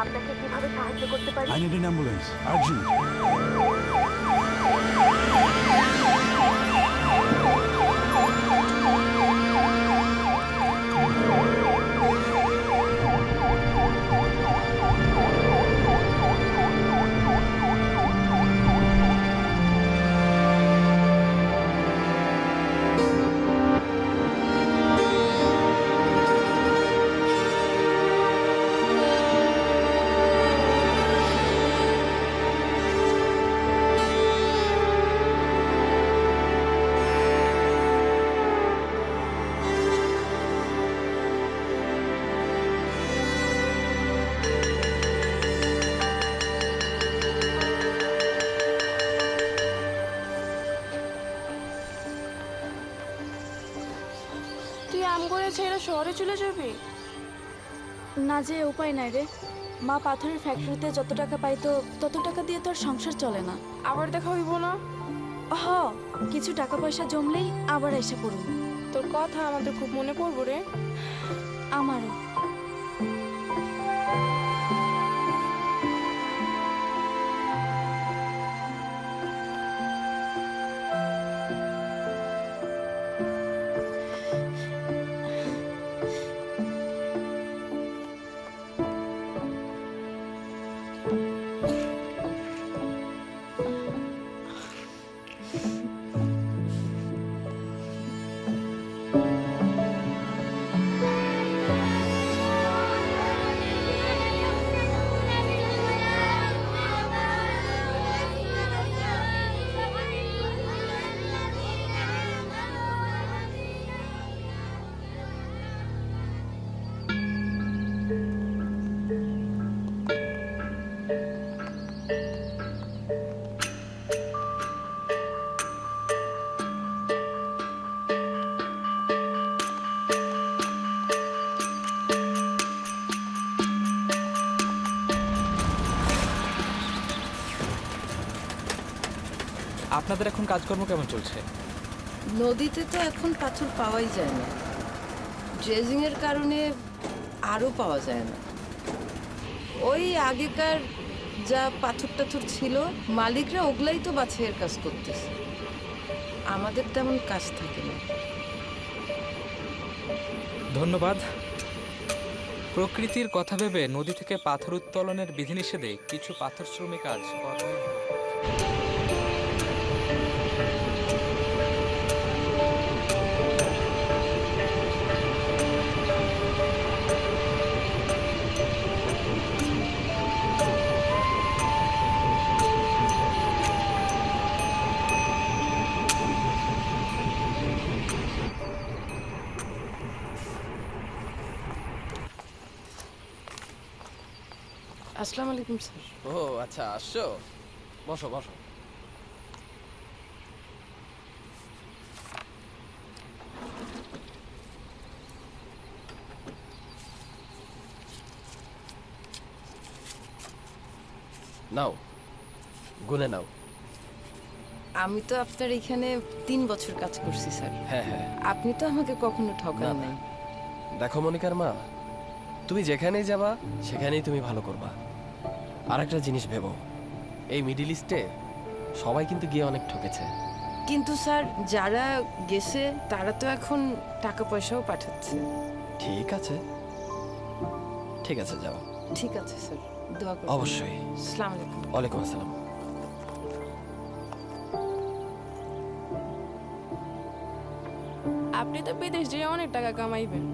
আপনাকে কিভাবে সাহায্য করতে পারি? I need an ambulance. Urgent. তুই আম করে ছেড়ে শহরে চলে যাবি? না, যে উপায় নাই রে। মা পাথরের ফ্যাক্টরিতে যত টাকা পাইতো তত টাকা দিয়ে তোর সংসার চলে না। আবার দেখা হইব না? হ, কিছু টাকা পয়সা জমলেই আবার এসে পড়ুন। তোর কথা আমাদের খুব মনে পড়বো রে। আমারও। আপনাদের এখন কাজকর্ম কেমন চলছে? নদীতে তো এখন পাথর পাওয়াই যায় না, ড্রেজিং এর কারণে আরও পাওয়া যায় না। ওই আগেকার যা পাথর টাথর ছিল মালিকরা ওগুলাই তো বাছাইয়ের কাজ করতেছে, আমাদের তেমন কাজ থাকে না। ধন্যবাদ। প্রকৃতির কথা ভেবে নদী থেকে পাথর উত্তোলনের বিধিনিষেধে কিছু পাথর শ্রমিক আজ আসসালামু আলাইকুম স্যার। ও আচ্ছা, আসছো, বসো বসো। নাও, গুনে নাও। আমি তো আপনার এখানে 3 বছর কাজ করছি স্যার। হ্যাঁ হ্যাঁ, আপনি তো আমাকে কখনো ঠকান না, না। নাই। দেখো মনিকার মা, তুমি যেখানেই যাবা সেখানেই তুমি ভালো করবা। আর একটা জিনিস ভেবো, এই মিডিল ইস্টে সবাই কিন্তু গিয়ে অনেক ঠকেছে। কিন্তু স্যার যারা গেছে তারা তো এখন টাকা পয়সাও পাঠাচ্ছে। ঠিক আছে, ঠিক আছে, যাও। ঠিক আছে স্যার, দোয়া করবেন। অবশ্যই। আসসালামু আলাইকুম। ওয়ালাইকুম আসসালাম। আপনি তো বিদেশ যেয়ে অনেক টাকা কামাইবেন,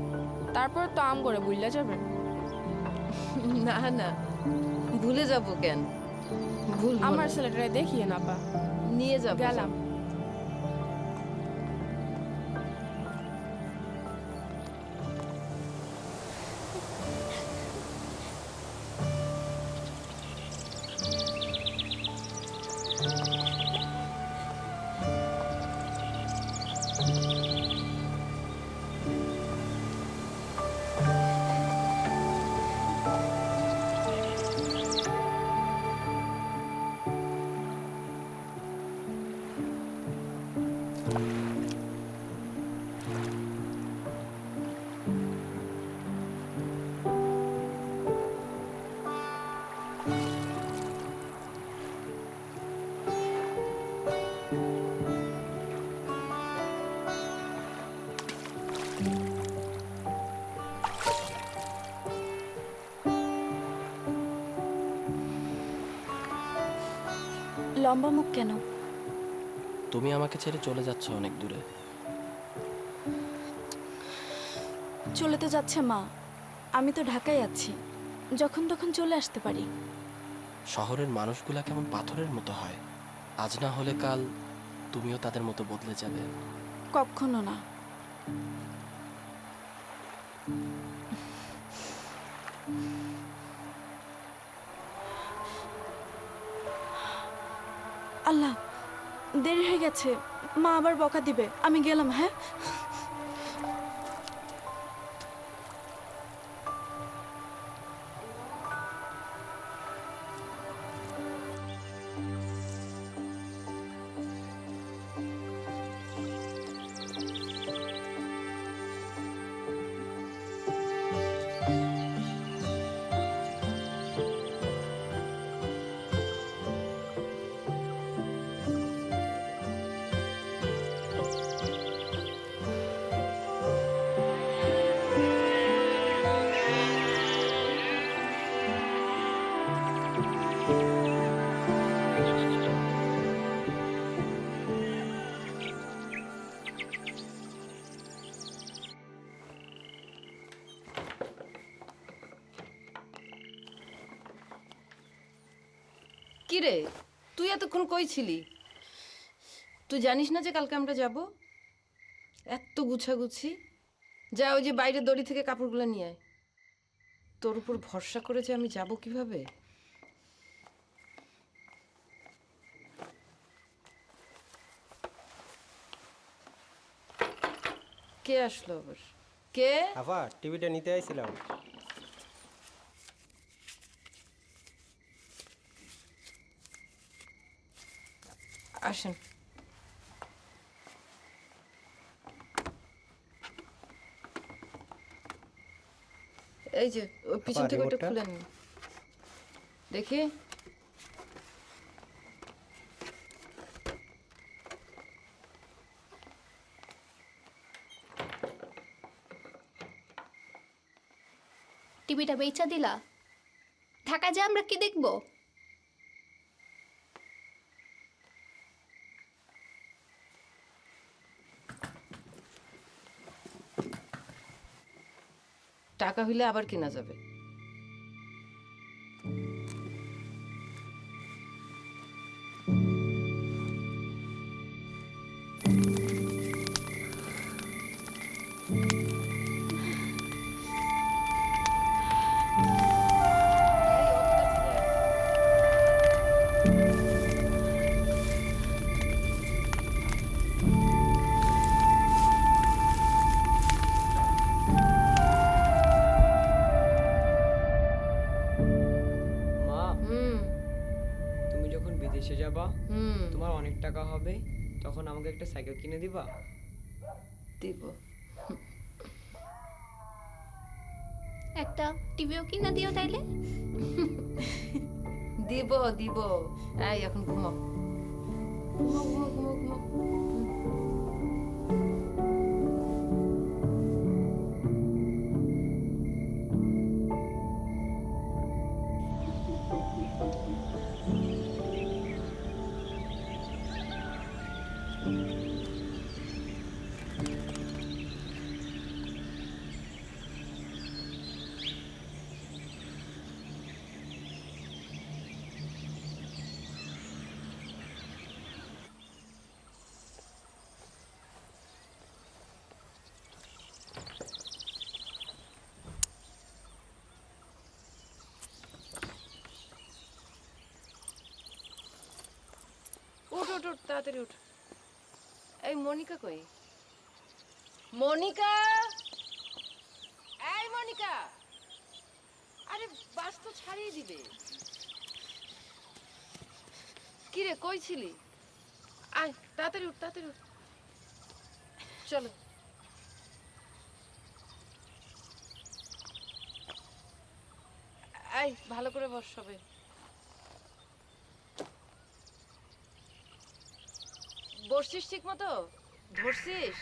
তারপর তো আম করে বুইলা যাবেন। না না, ভুলে যাব কেন? ভুল আমার ছেলেটারে দেখিয়ে না পা। নিয়ে যাব। গেলাম। লম্বা মুখ কেন? তুমি আমাকে ছেড়ে চলে যাচ্ছ অনেক দূরে। চলে তো যাচ্ছে মা, আমি তো ঢাকায় আছি, যখন তখন চলে আসতে পারি। শহরের মানুষগুলা কেমন পাথরের মতো হয়, আজ না হলে কাল তুমিও তাদের মতো বদলে যাবে। কখনো না। আল্লাহ, দেরি হয়ে গেছে, মা আবার বকা দিবে। আমি গেলাম, হ্যাঁ? কিরে, তুই এতক্ষণ কই ছিলি? তুই জানিস না যে কালকে আমরা যাব? এত গুছাগুছি। যা, ওই যে বাইরে দড়ি থেকে কাপড়গুলো নিয়ে আয়। তোর উপর ভরসা করে যে আমি যাব কিভাবে? কে আসলো আবার? কে? আফা, টিভিটা নিতে আইছিলাম। আসেন। এই যে ওই পিছন থেকে ওটা রিমোটটা? খুলে নিন দেখি। টিভিটা বেচা দিলা? ঢাকা যে আমরা কি দেখবো? টাকা হইলে আবার কেনা যাবে। মা, হুম তুমি যখন বিদেশে যাবা, হুম তোমার অনেক টাকা হবে, তখন আমাকে একটা সাইকেল কিনে দিবা? দিব। একটা টিভিও কিনা দিও তাইলে। দিব দিব। এই এখন ঘুমাও, ঘুমাও ঘুমাও ঘুমাও ঘুমাও। উঠ উঠ উঠ, তাড়াতাড়ি উঠ। এই মনিকা কই? মনিকা, এই মনিকা, আরে বাস তো ছাড়িয়ে দিবে। কি রে, কই ছিলি? আয় তাড়াতাড়ি উঠ, তাড়াতাড়ি উঠ। চলো। এই ভালো করে বস সবে। বসছিস ঠিক মতো? ধরছিস?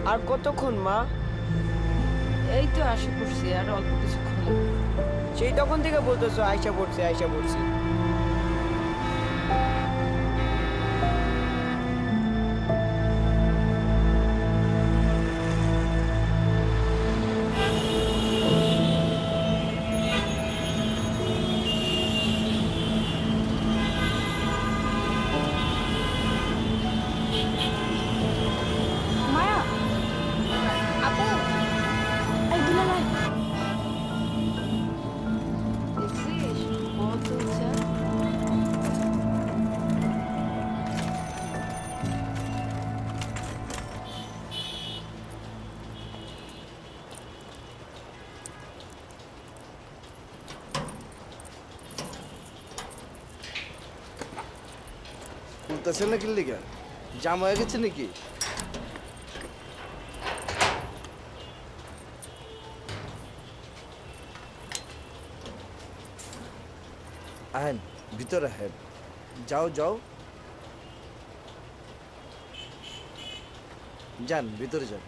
আর কতক্ষণ মা? এই তো আসে পড়ছি, আর অল্প কিছুক্ষণ। সেই তখন থেকে বলতেছো আয়সা পড়ছে আয়সা পড়ছে। মায়া, আপু এই দুলাভাই, দেখছিস কত চা। বলতেছেন নাকি লিগা জাম হয়ে গেছে নাকি? আহেন ভিতরে আহেন, যাও যাও, যান ভিতরে যান।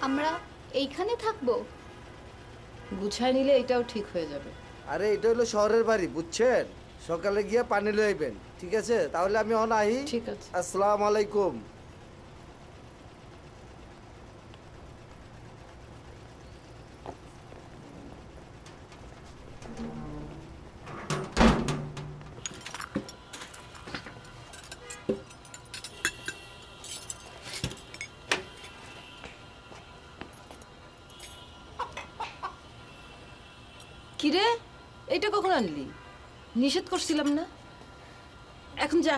আমরা এইখানে থাকবো? গুছায় নিলে এটাও ঠিক হয়ে যাবে। আরে এটা হলো শহরের বাড়ি, বুঝছেন? সকালে গিয়ে পানি লইবেন, ঠিক আছে? তাহলে আমি অনাহি। ঠিক আছে। আসসালামু আলাইকুম। কিরে, এইটা কখন আনলি? নিষেধ করছিলাম না? এখন যা,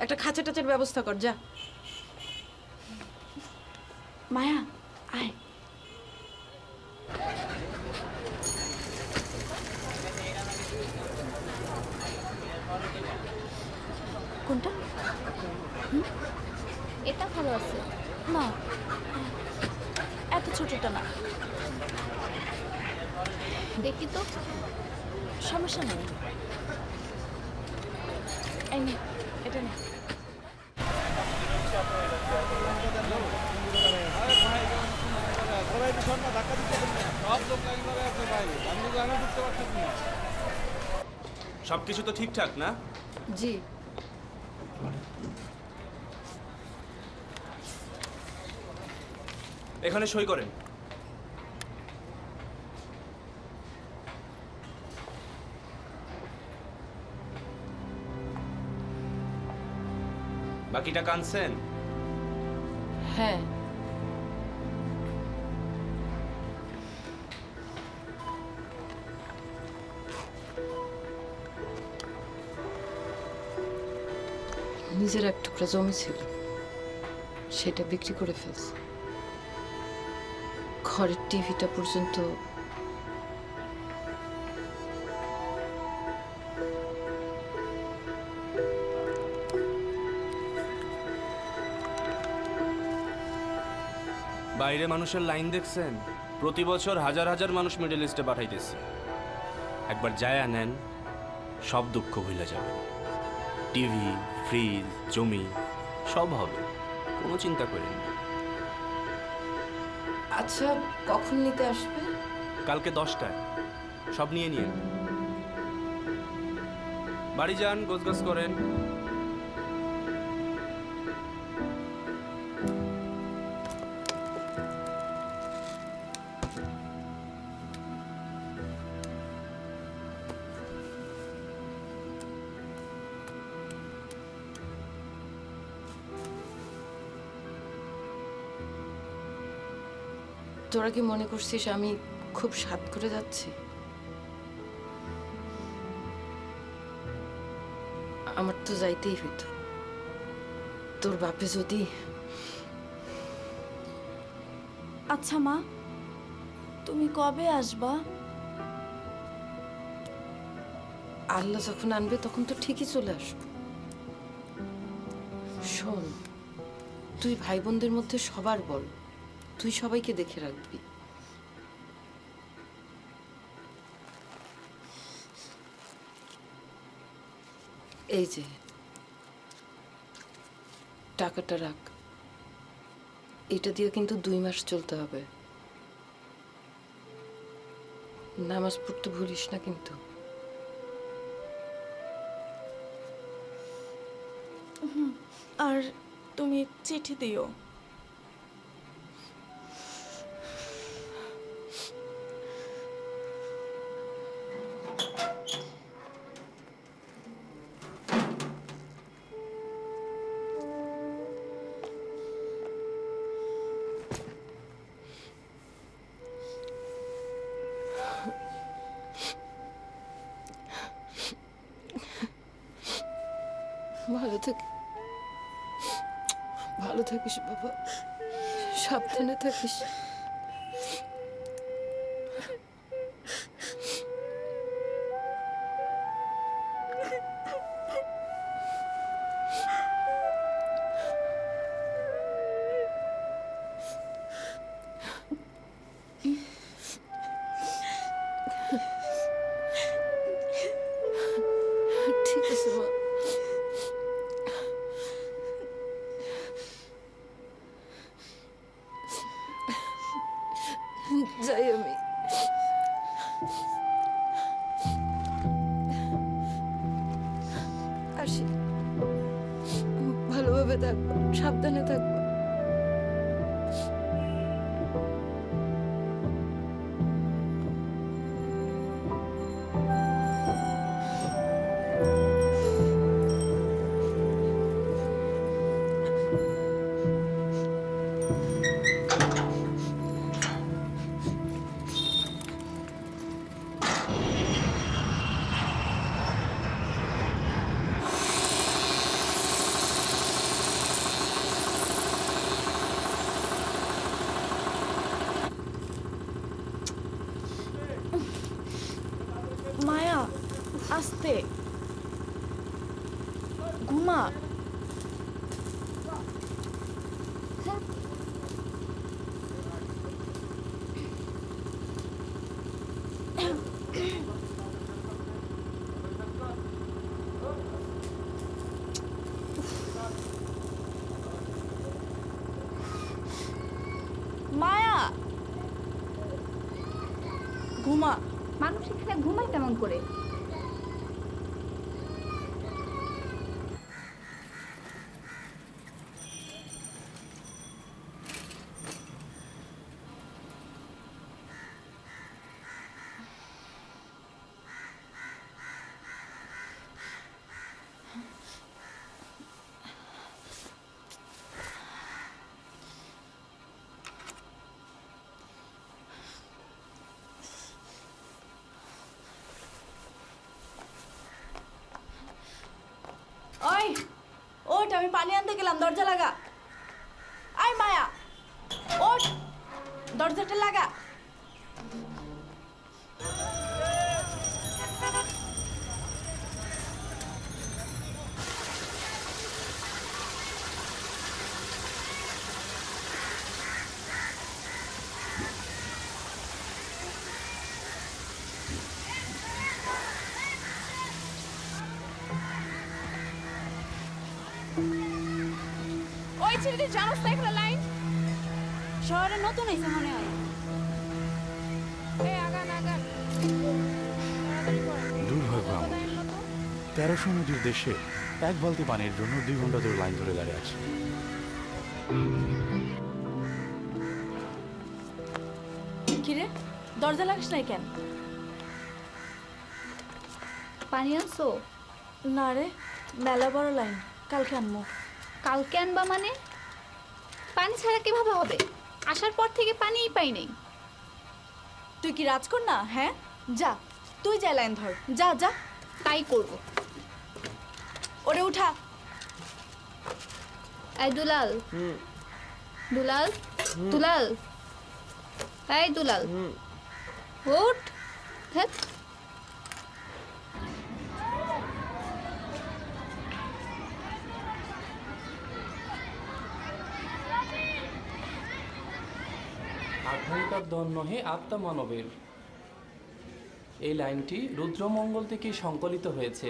একটা খাঁচা টাচার ব্যবস্থা কর, যা। মায়া আয়। কোনটা? এটা ভালো আছে। না, এত ছোটটা না। দেখি তো। সমস্যা নেই। এই নে, এটা নে। সবকিছু তো ঠিকঠাক না? জি। এখানে সই করেন। বাকিটা কানছেন? হ্যাঁ। নিজের এক টুকরা জমি ছিল, সেটা বিক্রি করে ফেলছে। ঘরের টিভিটা পর্যন্ত বাইরে মানুষের লাইন দেখছেন? প্রতি বছর হাজার হাজার মানুষ মিডল ইস্টে পাঠাইতেছে। একবার যায় নেন, সব দুঃখ ভুলে যাবেন। টিভি, ফ্রিজ, জমি সব হবে, কোনো চিন্তা করেন না। আচ্ছা, কখন নিতে আসবে? কালকে 10টায় সব নিয়ে নিয়েন। বাড়ি যান, গোছগাছ করেন। তোরা কি মনে করছিস আমি খুব সাধ করে যাচ্ছি? আমার তো যাইতেই হইতো। তোর বাপে যদি... আচ্ছা মা, তুমি কবে আসবা? আল্লাহ যখন আনবে তখন তো ঠিকই চলে আসবো। শোন, তুই ভাই বোনদের মধ্যে সবার বড়, তুই সবাইকে দেখে রাখবি। এই যে টাকাটা রাখ, এটা দিয়ে কিন্তু 2 মাস চলতে হবে। নামাজ পড়তে ভুলিস না কিন্তু। আর তুমি চিঠি দিও। ভালো থাকিস বাবা, সাবধানে থাকিস। ঠিক আছে মা। যাই আমি। আসি, ভালোভাবে থাকবো, সাবধানে থাকবো। মায়া, আস্তে ঘুমা। মায়া, ঘুমা। মানুষ এখানে ঘুমায় কেমন করে? ওই ওঠ, আমি পানি আনতে গেলাম, দরজা লাগা। আয় মায়া, ওঠ, দরজাটা লাগা। ওই ছেলেটি জানোস না এখানে লাইন? শহরে নতুন হয়েছে মনে হয়। এই আগান আগান, তাড়াতাড়ি করেন। দুর্ভাগ্য আমার, 1300 নদীর দেশে 1 বালতি পানির জন্য 2 ঘন্টা ধরে লাইন ধরে দাঁড়িয়ে আছে। কিরে, দরজা লাগাস নাই কেন? পানি আনছো? না রে, মেলা বড় লাইন, কালকে আনবো। কালকে আনবা মানে? পানি ছাড়া কিভাবে হবে? আসার পর থেকে পানিই পাই নাই। তুই কি রাজকর না? হ্যাঁ, যা তুই যা লাইন ধর, যা যা। তাই করব। ওরে উঠা। এই দুলাল, দুলাল, দুলাল, এই দুলাল, উঠ। ধ্যাৎ। আধুনিকার দন নহে আত্মা মানবের, এই লাইনটি রুদ্রমঙ্গল থেকে সংকলিত হয়েছে।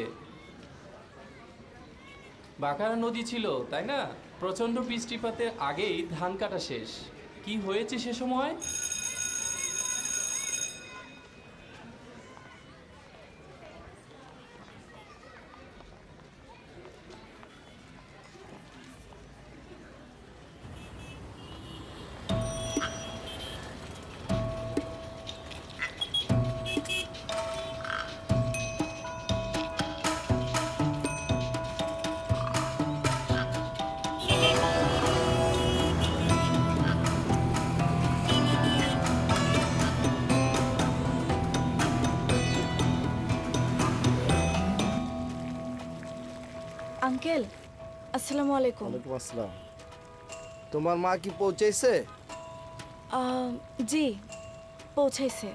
বাঁকারা নদী ছিল তাই না? প্রচণ্ড বৃষ্টিপাতের আগেই ধান কাটা শেষ। কি হয়েছে সে সময়? আঙ্কেল আসসালামু আলাইকুম। ওয়ালাইকুম আসসালাম। তোমার মা কি পৌঁছেছে? জি পৌঁছাইছে।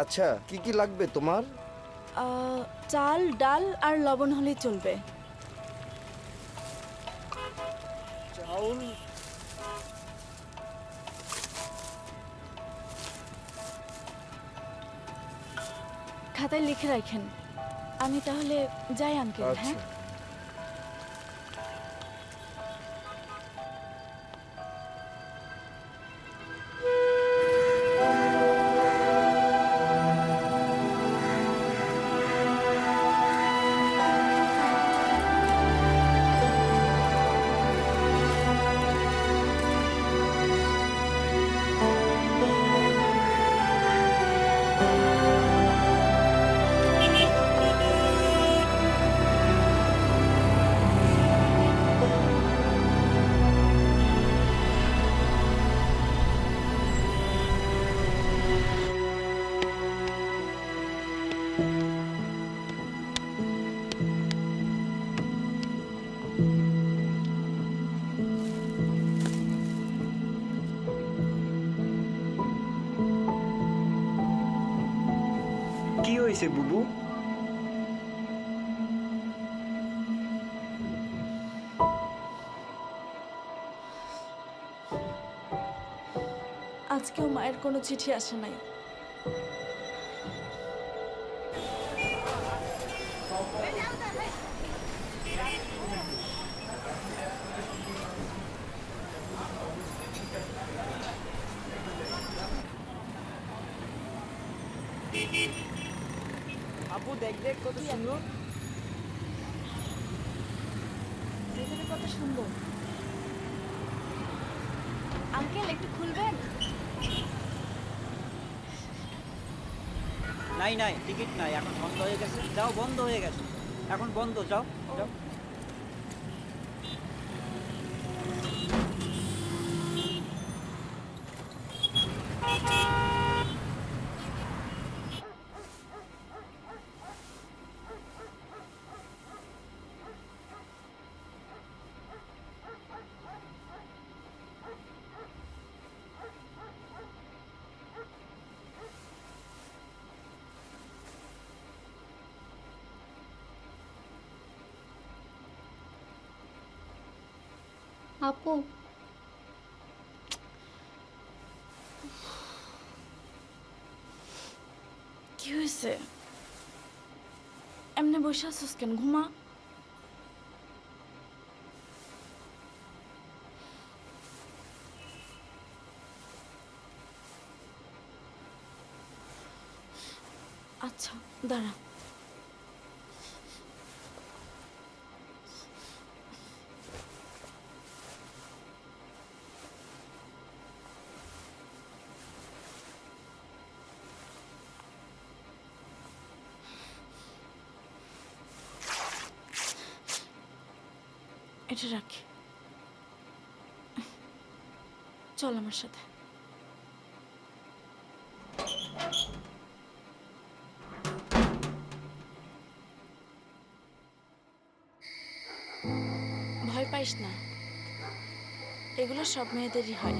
আচ্ছা, কি কি লাগবে তোমার? চাল ডাল আর লবণ হলেই চলবে। চাউল, খাতায় লিখে রাখেন। আমি তাহলে যাই আঙ্কেল। আচ্ছা। হ্যাঁ কি হয়েছে বুবু? আজকেও মায়ের কোনো চিঠি আসে নাই। আপু দেখ দেখ কত সুন্দর। ভেতরে কত সুন্দর। আঙ্কেল একটু খুলবেন? নাই নাই, টিকিট নাই, এখন বন্ধ হয়ে গেছে। যাও, বন্ধ হয়ে গেছে, এখন বন্ধ। যাও যাও। আপু কি হয়েছে? এমনি বসে আছিস কেন? ঘুমা। আচ্ছা দাঁড়া। এটা রাখি। চল আমার সাথে। ভয় পাইস না, এগুলো সব মেয়েদেরই হয়।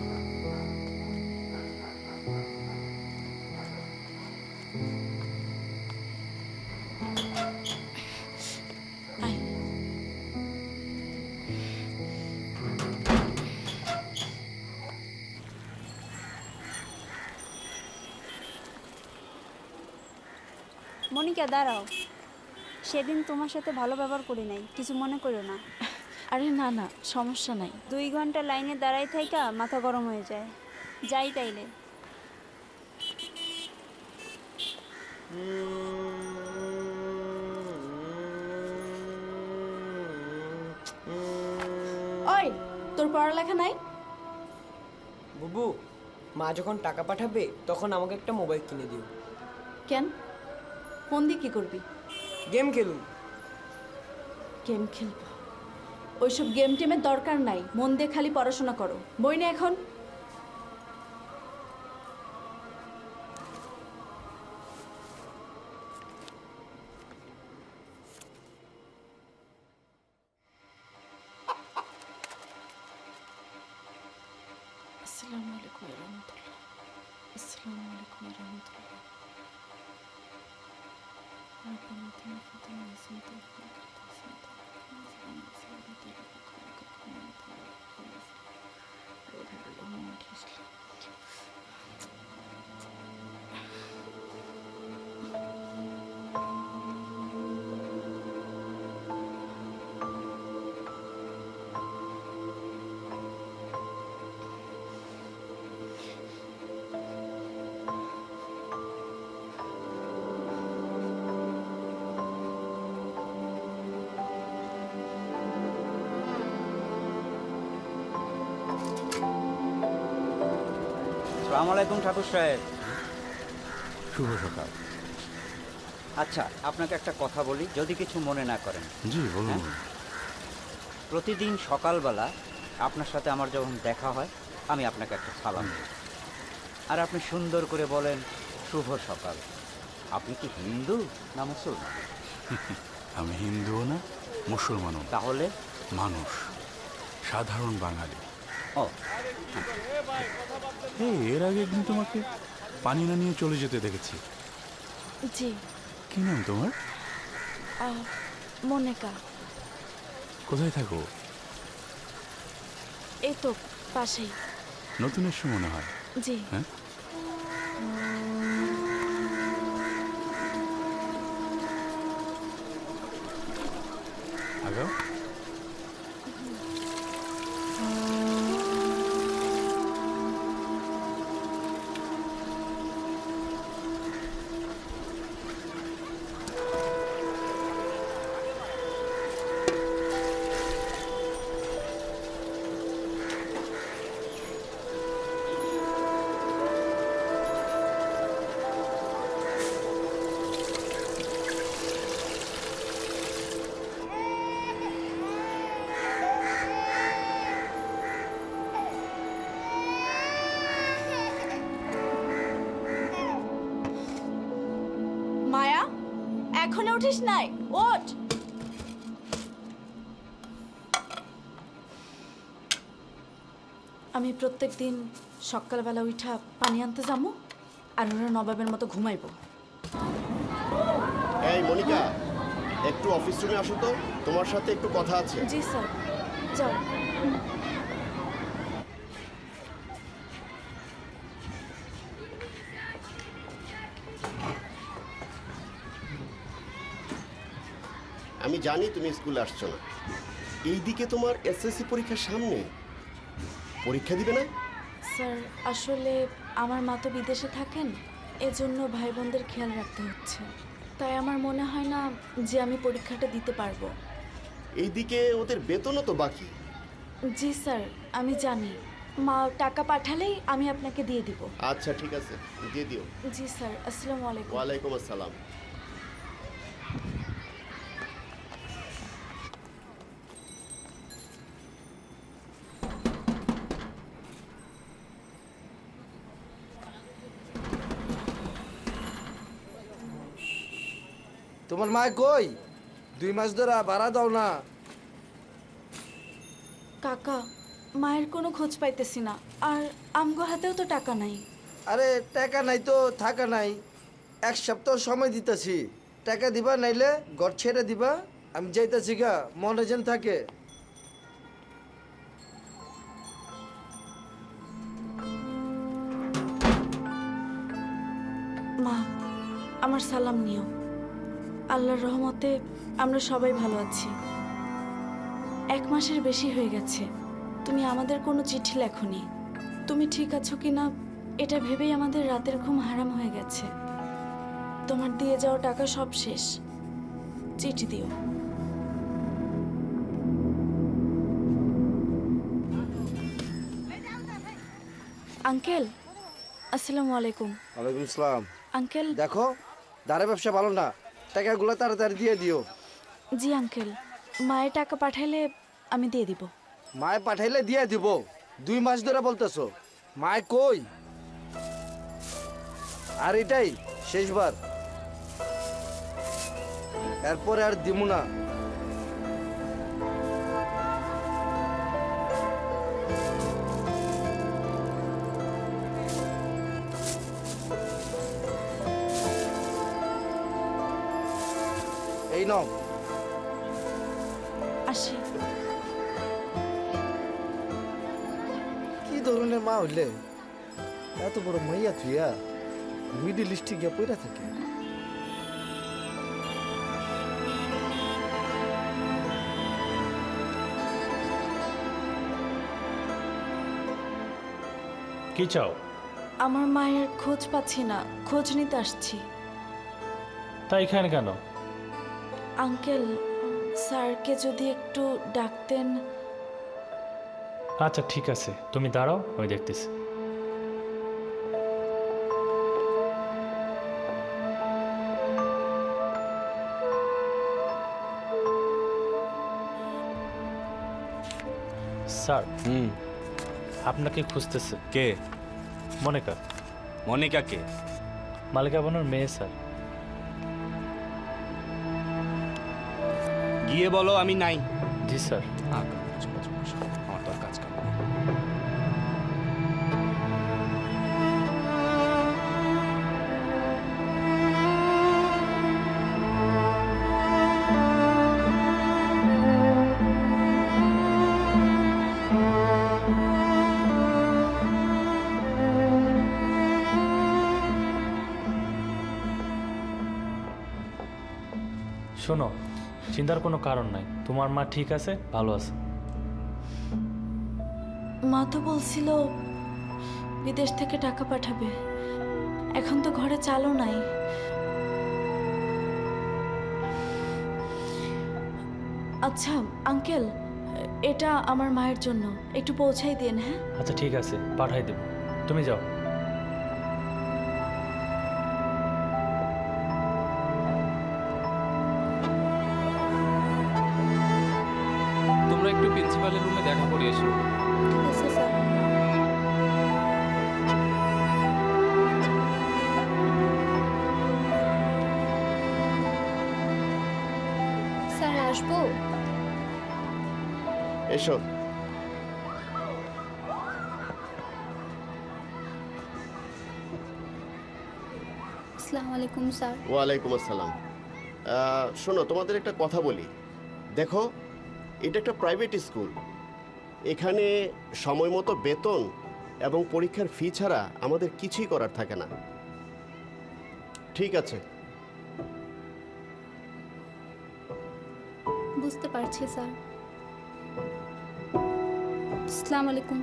মনিকা দাঁড়াও, সেদিন তোমার সাথে ভালো ব্যবহার করি নাই, কিছু মনে করো না। আরে না না, সমস্যা নাই। 2 ঘন্টা লাইনে দাঁড়াই থাইকা মাথা গরম হয়ে যায়। যাই তাইলে। ওই, তোর পড়ালেখা নাই? বুবু, মা যখন টাকা পাঠাবে তখন আমাকে একটা মোবাইল কিনে দিও। কেন? ফোন দিয়ে কি করবি? গেম খেলুন। গেম খেলবো? ওইসব গেম টেমের দরকার নাই, মন দিয়ে খালি পড়াশোনা করো। বই না এখন? আসসালামু আলাইকুম ওয়া রাহমাতুল্লাহ। আসসালামু আলাইকুম ওয়া রাহমাতুল্লাহ। ربنا اتنا في الدنيا حسنة وفي الآخرة حسنة আসসালামু আলাইকুম ঠাকুর সাহেব। শুভ সকাল। আচ্ছা, আপনাকে একটা কথা বলি, যদি কিছু মনে না করেন। জি বলুন। প্রতিদিন সকালবেলা আপনার সাথে আমার যখন দেখা হয়, আমি আপনাকে একটা সালাম দিই, আর আপনি সুন্দর করে বলেন শুভ সকাল। আপনি কি হিন্দু না মুসলমান? আমি হিন্দুও না মুসলমানও না। তাহলে? মানুষ, সাধারণ বাঙালি। ও, এর আগে একদিন তোমাকে পানি না নিয়ে চলে যেতে দেখেছি। জি। কি নাম তোমার? মনিকা। কোথায় থাকো? এই তো পাশেই। নতুন এসছো মনে হয়। জি। হ্যাঁ, আগাও। মায়া, এখনো উঠিস নাই? ওঠ। আমি প্রত্যেকদিন সকালবেলা উঠা পানি আনতে যাবো, আর ওরা নবাবের মতো ঘুমাইবো। এই মনিকা, একটু অফিস রুমে আসো তো, তোমার সাথে একটু কথা আছে। জি স্যার, যাও। আমি জানি তুমি স্কুলে আসছো না, এইদিকে তোমার এসএসসি পরীক্ষার সামনে, পরীক্ষা দিবে না? স্যার, আসলে আমার মা তো বিদেশে থাকেন, এজন্য ভাই বোনদের খেয়াল রাখতে হচ্ছে। তাই আমার মনে হয় না যে আমি পরীক্ষাটা দিতে পারবো। এইদিকে ওদের বেতনও তো বাকি। জি স্যার, আমি জানি। মা টাকা পাঠালেই আমি আপনাকে দিয়ে দিব। আচ্ছা ঠিক আছে, দিয়ে দিও। জি স্যার, আসসালামু আলাইকুম। ওয়ালাইকুম আসসালাম। তোমার মা কই? 2 মাস ধরে ভাড়া দাও না। কাকা, মায়ের কোনো খোঁজ পাইতেছি না, আর আমগো হাতেও তো টাকা নাই। আরে টাকা নাই তো থাকা নাই, 1 সপ্তাহ সময় দিতেছি। টাকা দিবা, নাইলে ঘর ছেড়ে দিবা। আমি যাইতেছি গা, মনে যেন থাকে। মা, আমার সালাম নিও। আল্লাহর রহমতে আমরা সবাই ভালো আছি। 1 মাসের বেশি হয়ে গেছে তুমি আমাদের কোনো চিঠি লেখনি। তুমি ঠিক আছো কিনা এটা ভেবেই আমাদের রাতের ঘুম হারাম হয়ে গেছে। তোমার দিয়ে যাওয়া টাকা সব শেষ, চিঠি দিও। আঙ্কেল, আসসালামু আলাইকুম। ওয়ালাইকুম আসসালাম। আঙ্কেল দেখো, দাঁড়ে ব্যবসা ভালো না, টাকাগুলো তাড়াতাড়ি দিয়ে দিও। জি আঙ্কেল, মায়ের টাকা পাঠাইলে আমি দিয়ে দিব। মায় পাঠাইলে দিয়ে দিব? 2 মাস ধরে বলতেছো, মায় কই? আর এটাই শেষবার, এরপরে আর দিব না। এই নাও। আসি। কি ধরনের মা হইলে এত বড় মাইয়া থুইয়া মিডিল ইস্টে গিয়া পইরা থাকে? কি চাও? আমার মায়ের খোঁজ পাচ্ছি না, খোঁজ নিতে আসছি। তা এখানে কেন? আঙ্কেল, স্যারকে যদি একটু ডাকতেন। আচ্ছা ঠিক আছে, তুমি দাঁড়াও, আমি দেখতেছি। স্যার, আপনাকে খুঁজতেছে। কে? মনিকা। মনিকা কে? মালিকা বানুর মেয়ে স্যার। গিয়ে বলো আমি নাই। জি স্যার। আমার তো আর কাজ কাম নেই। শোনো, চিন্তার কোনো কারণ নাই, তোমার মা ঠিক আছে, ভালো আছে। মা তো বলছিল বিদেশ থেকে টাকা পাঠাবে, এখন তো ঘরে চালও নাই। আচ্ছা আঙ্কেল, এটা আমার মায়ের জন্য, একটু পৌঁছাই দিন। হ্যাঁ আচ্ছা ঠিক আছে, পাঠাই দেব, তুমি যাও। তোমরা একটু প্রিন্সিপালের রুমে দেখা করে এসো। ঠিক আছে স্যার। স্যার আসবো? এসো। আসসালামু আলাইকুম স্যার। ওয়ালাইকুম আসসালাম। শোনো, তোমাদের একটা কথা বলি। দেখো, এটা একটা প্রাইভেট স্কুল। এখানে সময় মতো বেতন এবং পরীক্ষার ফি ছাড়া আমাদের কিছুই করার থাকে না। ঠিক আছে? বুঝতে পারছি স্যার। আসসালামু আলাইকুম।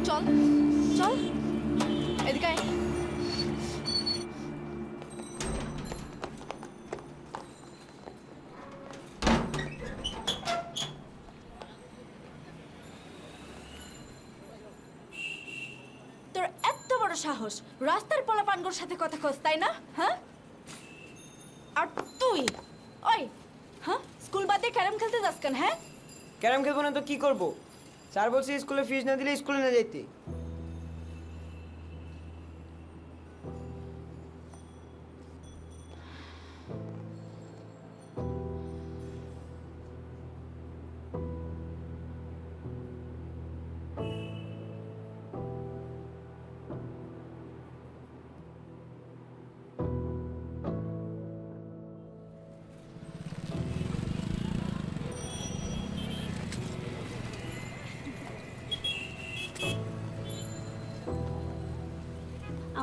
চল চল, এদিকে আয়। তোর এত বড় সাহস, রাস্তার পোলাপানগুর সাথে কথা কস, তাই না? হ্যাঁ, আর তুই ওই হ্যাঁ স্কুল বাদ দিয়ে ক্যারাম খেলতে যাস কেন? হ্যাঁ, ক্যারাম খেলবো না তো কি করব? স্যার বলছে স্কুলে ফিস না দিলে স্কুলে না যাইতে।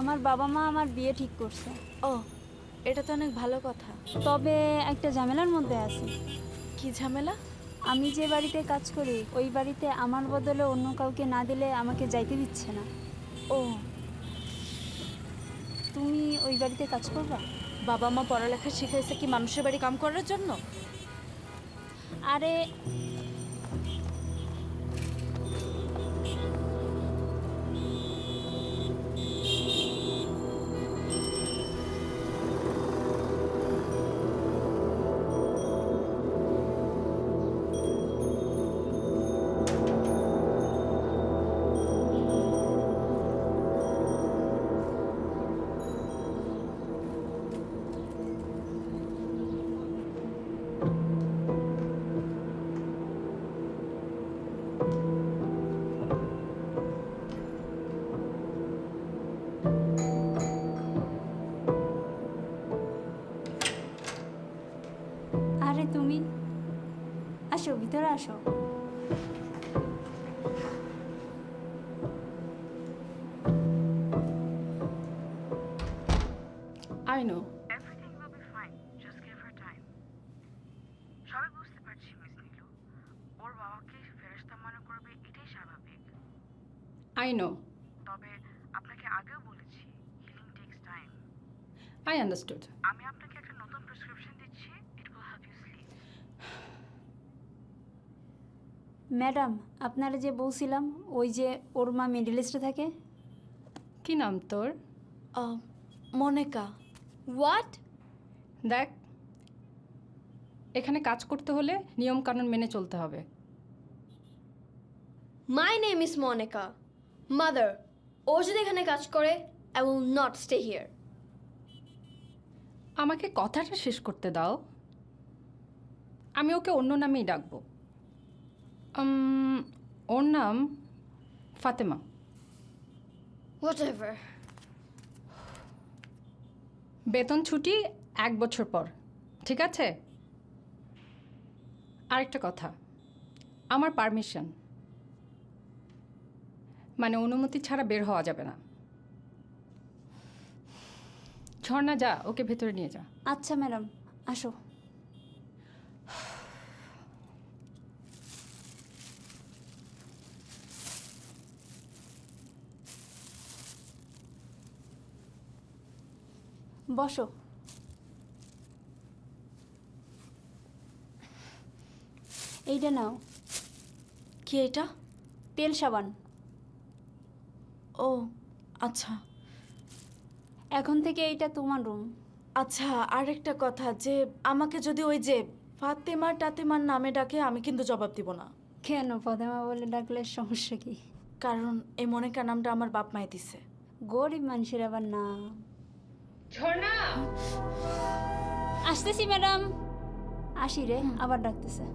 আমার বাবা মা আমার বিয়ে ঠিক করছে। ও, এটা তো অনেক ভালো কথা। তবে একটা ঝামেলার মধ্যে আছি। কি ঝামেলা? আমি যে বাড়িতে কাজ করি ওই বাড়িতে আমার বদলে অন্য কাউকে না দিলে আমাকে যাইতে দিচ্ছে না। ও, তুমি ওই বাড়িতে কাজ করবা? বাবা মা পড়ালেখা শিখাইছে কি মানুষের বাড়ি কাম করার জন্য? আরে আরে তুমি আসো, ভিতরে আসো। I know. Everything will be fine. Just give her time. সবাই বুঝতে পারছি মিস নীলু। ওর বাবাকে ফেরেশতা মনে করবে এটাই স্বাভাবিক। I know. তবে আপনাকে আগেও বলেছি healing takes time. I understood. আমি আপনাকে একটা নতুন প্রেসক্রিপশন দিচ্ছি। It will help you sleep. Madam, আপনারা যে বলছিলাম ওই যে ওর মা মিডল ইস্টে থাকে। কি নাম তোর? মনিকা। হোয়াট? দেখ, এখানে কাজ করতে হলে নিয়ম কানুন মেনে চলতে হবে। My name is Monica. Mother, ও যদি এখানে কাজ করে, I will not stay here. আমাকে কথাটা শেষ করতে দাও। আমি ওকে অন্য নামেই ডাকবো। ওর নাম ফাতেমা। Whatever. বেতন ছুটি 1 বছর পর, ঠিক আছে? আরেকটা কথা, আমার পারমিশন মানে অনুমতি ছাড়া বের হওয়া যাবে না। ঝর্ণা, যা ওকে ভেতরে নিয়ে যা। আচ্ছা ম্যাডাম, আসো। বসো। এইটা নাও। কি এটা? তেল সাবান। ও আচ্ছা, এখন থেকে এইটা তোমার রুম। আচ্ছা, আরেকটা কথা, যে আমাকে যদি ওই যে ফাতেমা টাতেমার নামে ডাকে আমি কিন্তু জবাব দিব না। কেন? ফাতেমা বলে ডাকলে সমস্যা কি? কারণ এই মনিকা নামটা আমার বাপ মাই দিছে। গরিব মানুষের আবার নাম। ঝর্ণা, আসতেছি ম্যাডাম। আসি রে, আবার ডাকতেছে।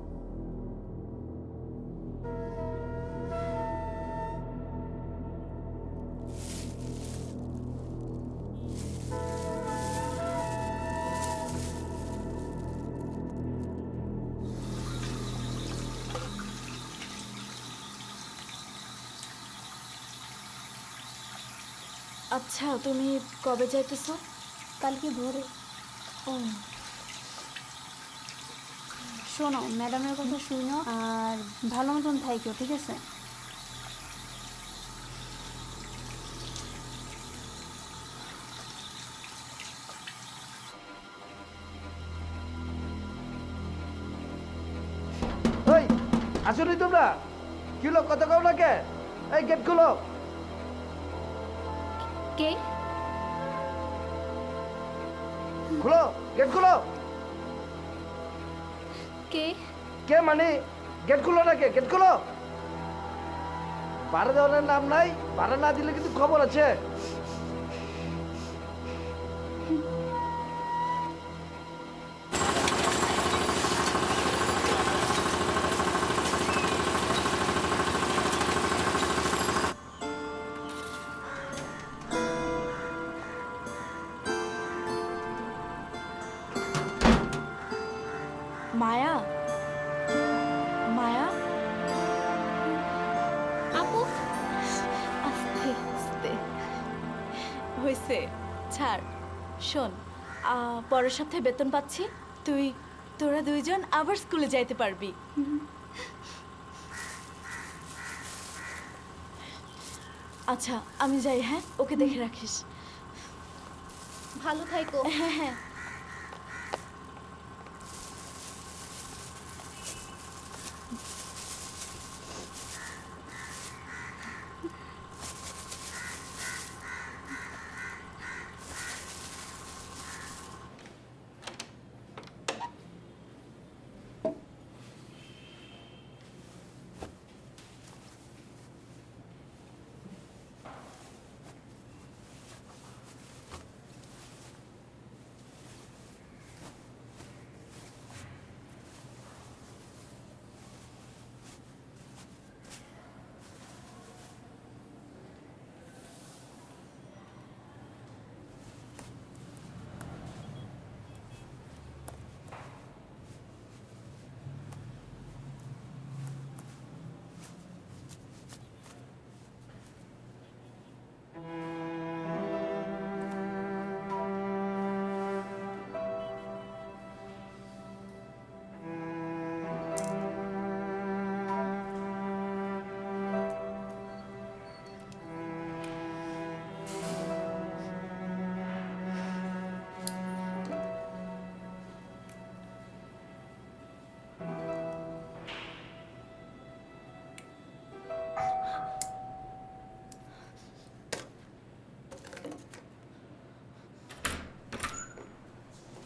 আচ্ছা, তুমি কবে যাইতেছো? কালকে ভোরে। ও, শোনো, ম্যাডামের কথা শুনো আর ভালো মতন থাইকো, ঠিক আছে? ওই আসুনি তোমরা, কি হলো, কথা কও না কে? এই গেট খুলো। কে? খুলো, গেট খুলো। কে? কে মানে? গেট খুলো না কে? গেট খুলো। ভাড়া দেওয়ার নাম নাই, ভাড়া না দিলে কিন্তু খবর আছে। মায়া, মায়া, আপু, আস্তে আস্তে হয়েছে। হয়েছে, ছাড়। শোন, পরের সপ্তাহে বেতন পাচ্ছি, তোরা দুইজন আবার স্কুলে যাইতে পারবি। আচ্ছা আমি যাই, হ্যাঁ? ওকে দেখে রাখিস। ভালো থাইকো। হ্যাঁ হ্যাঁ।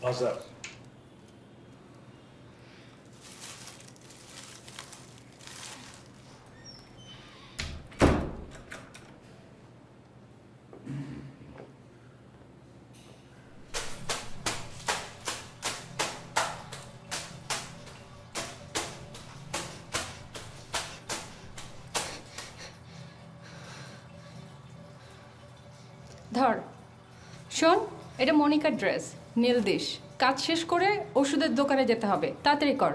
বাজার ধর, শোন, এটা মনিকার ড্রেস, নীলদিশ। কাজ শেষ করে ওষুধের দোকানে যেতে হবে, তাড়াতাড়ি কর।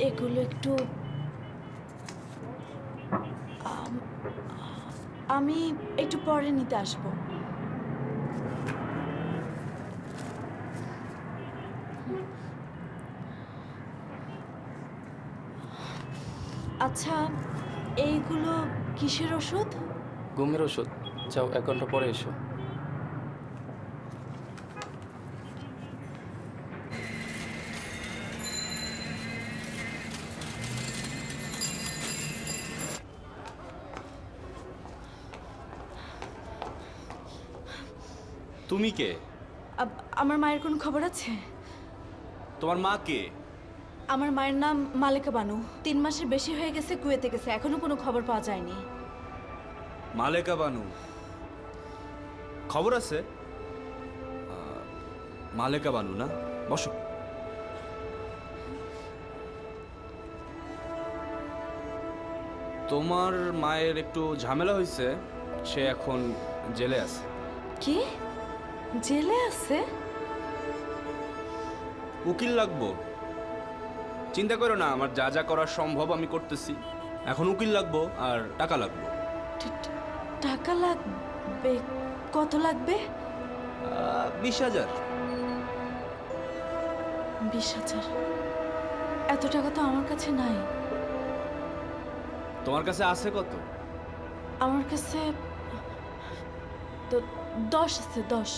এগুলো একটু আমি একটু পরে নিতে আসবো। আচ্ছা, এইগুলো কিসের ওষুধ? ঘুমের ওষুধ। যাও, 1 ঘন্টা পরে এসো। তুমি কে? আমার মায়ের কোনো খবর আছে? তোমার মা কে? আমার মায়ের নাম মালেকা বানু। 3 মাসের বেশি হয়ে গেছে, কুয়েতে গেছে, এখনো কোনো খবর পাওয়া যায়নি। মালেকা বানু? খবর আছে? মালেকা বানু না? বসো। তোমার মায়ের একটু ঝামেলা হয়েছে, সে এখন জেলে আছে। কি? জেলে আছে? উকিল লাগবো? চিন্তা করো না, আমার যা যা করা সম্ভব আমি করতেছি। এখন উকিল লাগবো আর টাকা লাগবো। টাকা লাগবে? কত লাগবে? 20,000। 20,000? এত টাকা তো আমার কাছে নাই। তোমার কাছে আছে কত? আমার কাছে তো 10 আছে, 10।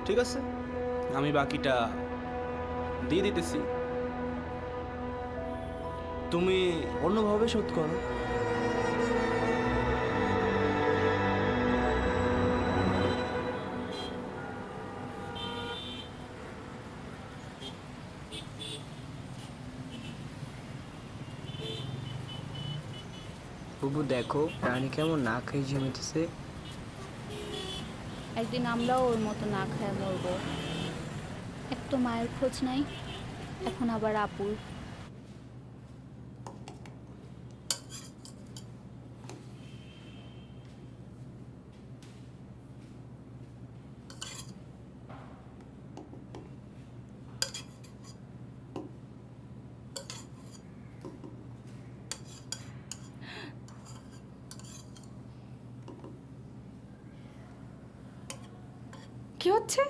ঠিক আছে, আমি বাকিটা দিয়ে দিতেছি, তুমি অন্যভাবে শোধ করো। বুবু দেখো রানী কেমন না খেয়ে ঝিমিতেছে। একদিন আমরাও ওর মতো না খায় মরবো। এক তো মায়ের খোঁজ নাই, এখন আবার আপুর। কি হচ্ছে?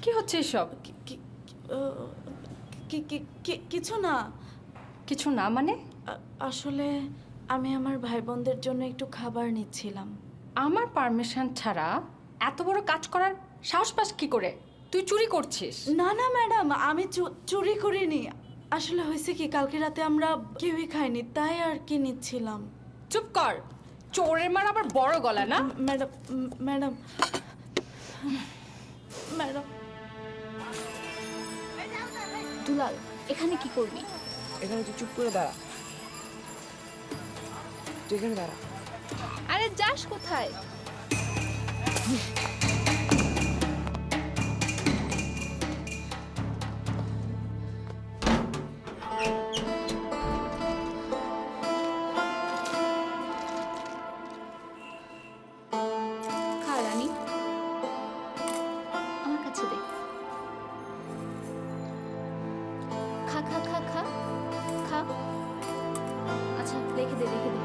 কি হচ্ছে এসব? কিছু না। কিছু না মানে? আসলে আমি আমার ভাই বোনদের জন্য একটু খাবার নিচ্ছিলাম। আমার পারমিশন ছাড়া এত বড় কাজ করার সাহস পাস কি করে? তুই চুরি করছিস? না না ম্যাডাম, আমি চুরি করিনি। আসলে হয়েছে কি, কালকে রাতে আমরা কেউই খাইনি, তাই আর কি নিচ্ছিলাম। চুপ কর, চোরের মার আবার বড় গলা না? Madam madam madam. দুলাল, এখানে কি করবি? এখানে তুই চুপ করে দাঁড়া, তুই এখানে দাঁড়া। আরে যাস কোথায়? খা রানী, আমার কাছে দে। খা খা খা খা খা। আচ্ছা রেখে দে রেখে দে।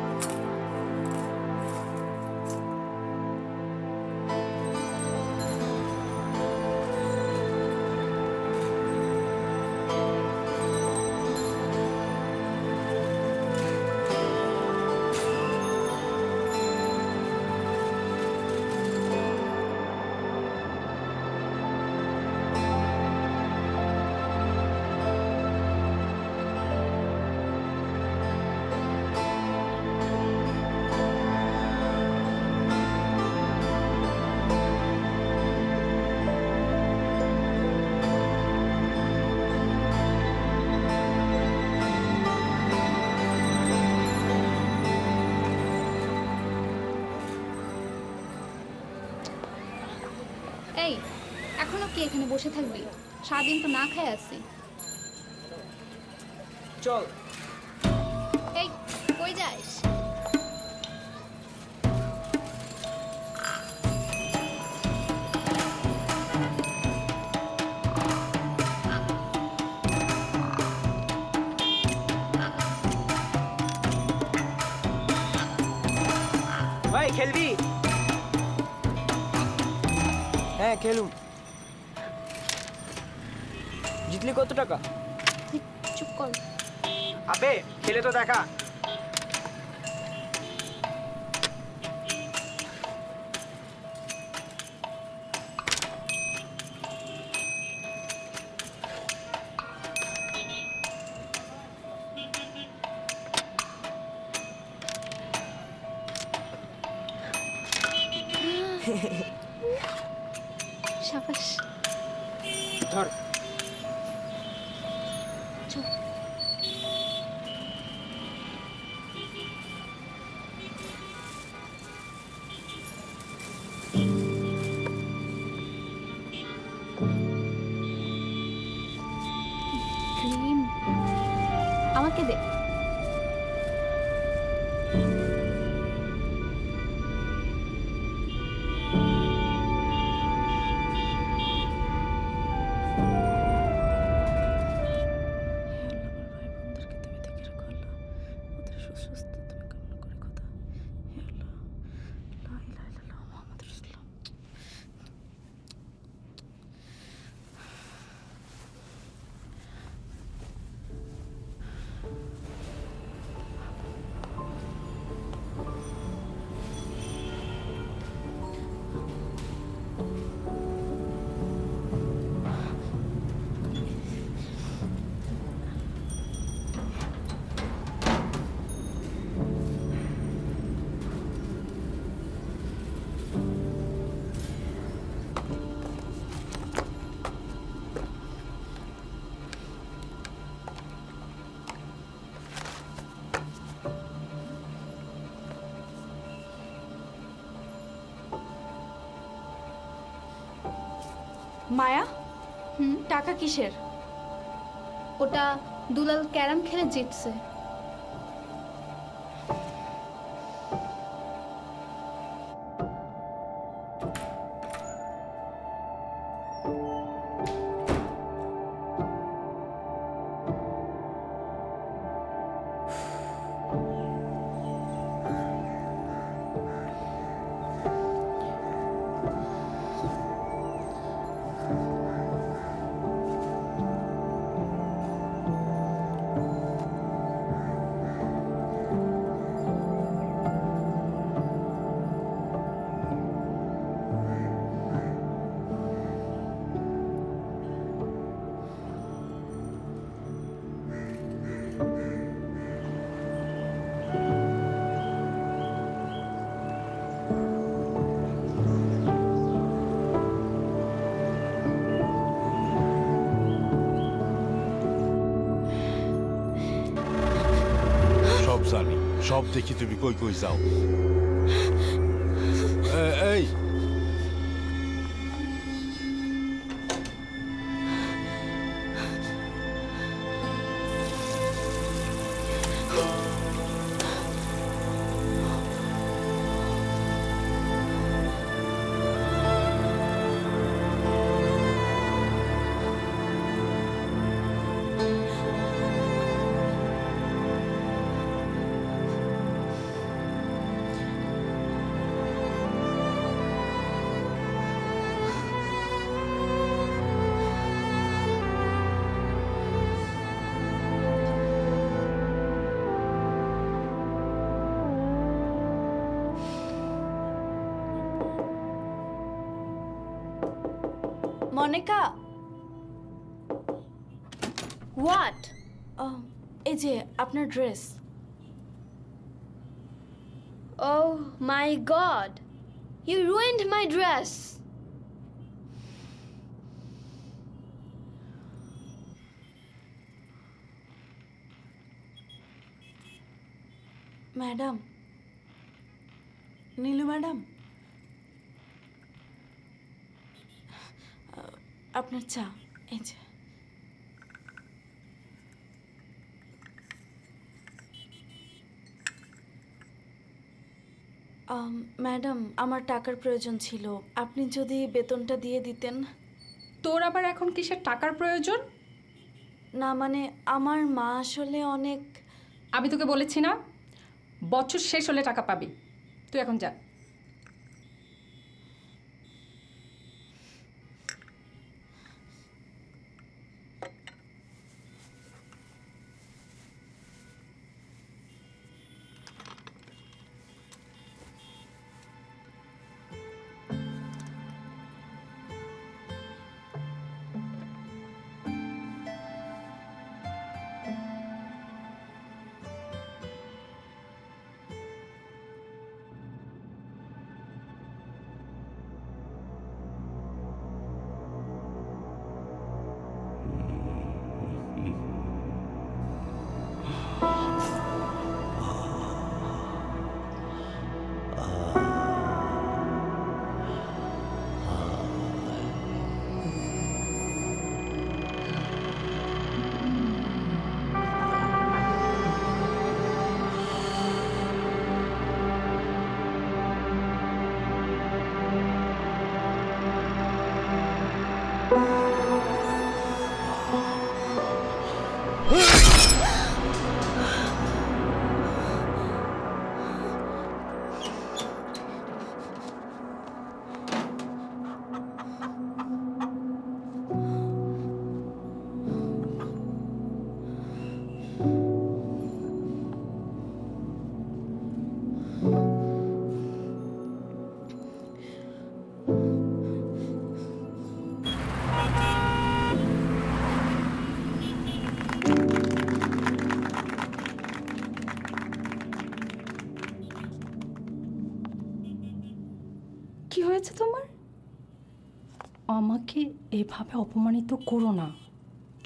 এই, এখনো কি এখানে বসে থাকবি? সারাদিন তো না খেয়ে আসি। চল। এই, কই যাস? ভাই খেলবি? হ্যাঁ খেলুম। জিতলি কত টাকা? চুপ কর। আবে খেলে তো দেখা। সাবাস। ধর। চল। ক্রিম আমাকে দে। মায়া টাকা কিসের? ওটা দুলাল ক্যারাম খেলে জিতছে। সব জানি, সব দেখি তুমি কই কই যাও। এই মনিকা, হোয়াট? এই যে আপনার dress. Oh my god! You ruined my dress! Madam, Nilu madam, আপনার চা। এই যে ম্যাডাম, আমার টাকার প্রয়োজন ছিল, আপনি যদি বেতনটা দিয়ে দিতেন। তোর আবার এখন কিসের টাকার প্রয়োজন? না মানে আমার মা আসলে অনেক। আমি তোকে বলেছি না, বছর শেষ হলে টাকা পাবি। তুই এখন যা। কি হয়েছে তোমার? আমাকে এভাবে অপমানিত করো না।